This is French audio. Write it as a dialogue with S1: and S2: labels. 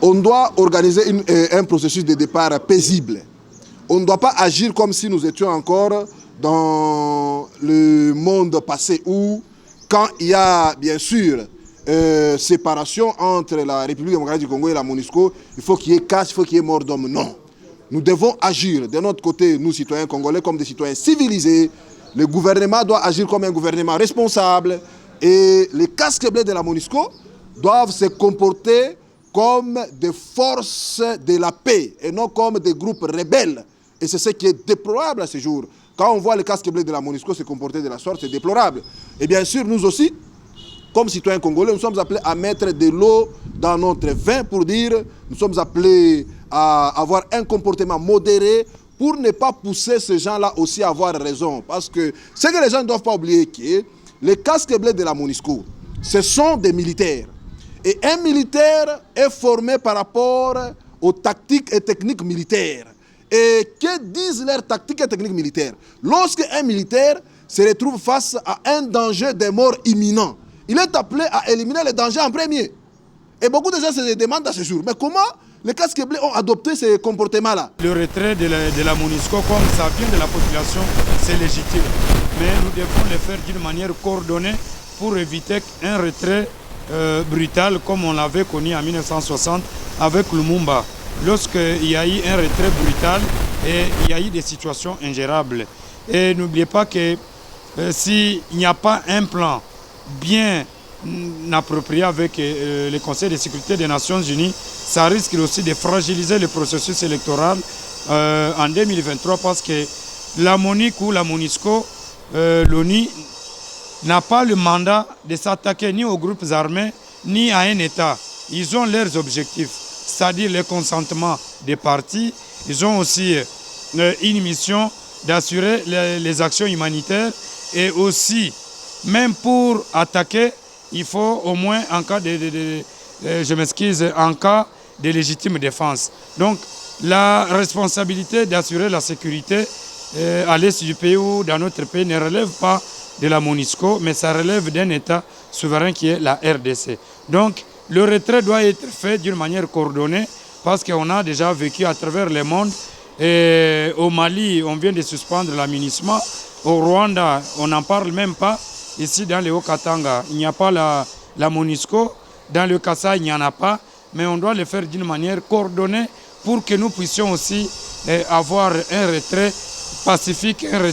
S1: on doit organiser un processus de départ paisible. On ne doit pas agir comme si nous étions encore dans le monde passé où, quand il y a bien sûr séparation entre la République démocratique du Congo et la MONUSCO, il faut qu'il y ait casse, il faut qu'il y ait mort d'homme. Non. Nous devons agir de notre côté, nous citoyens congolais, comme des citoyens civilisés. Le gouvernement doit agir comme un gouvernement responsable et les casques bleus de la MONUSCO doivent se comporter comme des forces de la paix et non comme des groupes rebelles. Et c'est ce qui est déplorable à ce jour. Quand on voit les casques bleus de la MONUSCO se comporter de la sorte, c'est déplorable. Et bien sûr, nous aussi, comme citoyens congolais, nous sommes appelés à mettre de l'eau dans notre vin pour dire nous sommes appelés à avoir un comportement modéré pour ne pas pousser ces gens-là aussi à avoir raison. Parce que ce que les gens ne doivent pas oublier, que les casques bleus de la MONUSCO, ce sont des militaires. Et un militaire est formé par rapport aux tactiques et techniques militaires. Et que disent leurs tactiques et techniques militaires? Lorsque un militaire se retrouve face à un danger de mort imminent, il est appelé à éliminer le danger en premier. Et beaucoup de gens se demandent à ce jour, mais comment les casques bleus ont adopté ces comportements-là?
S2: Le retrait de la MONUSCO, comme ça vient de la population, c'est légitime. Mais nous devons le faire d'une manière coordonnée pour éviter un retrait brutal comme on l'avait connu en 1960 avec Lumumba. Lorsqu'il y a eu un retrait brutal et il y a eu des situations ingérables. Et n'oubliez pas que s'il n'y a pas un plan bien approprié avec le Conseil de sécurité des Nations Unies, ça risque aussi de fragiliser le processus électoral en 2023 parce que la MONUC ou la MONUSCO, l'ONU, n'a pas le mandat de s'attaquer ni aux groupes armés ni à un État. Ils ont leurs objectifs, c'est-à-dire le consentement des partis. Ils ont aussi une mission d'assurer les actions humanitaires et aussi, même pour attaquer, il faut au moins en cas en cas de légitime défense. Donc la responsabilité d'assurer la sécurité à l'est du pays ou dans notre pays ne relève pas de la MONUSCO, mais ça relève d'un État souverain qui est la RDC. Donc le retrait doit être fait d'une manière coordonnée parce qu'on a déjà vécu à travers le monde. Et au Mali, on vient de suspendre l'amunissement. Au Rwanda, on n'en parle même pas. Ici, dans le Haut-Katanga, il n'y a pas la MONUSCO. Dans le Kassai, il n'y en a pas. Mais on doit le faire d'une manière coordonnée pour que nous puissions aussi avoir un retrait pacifique, un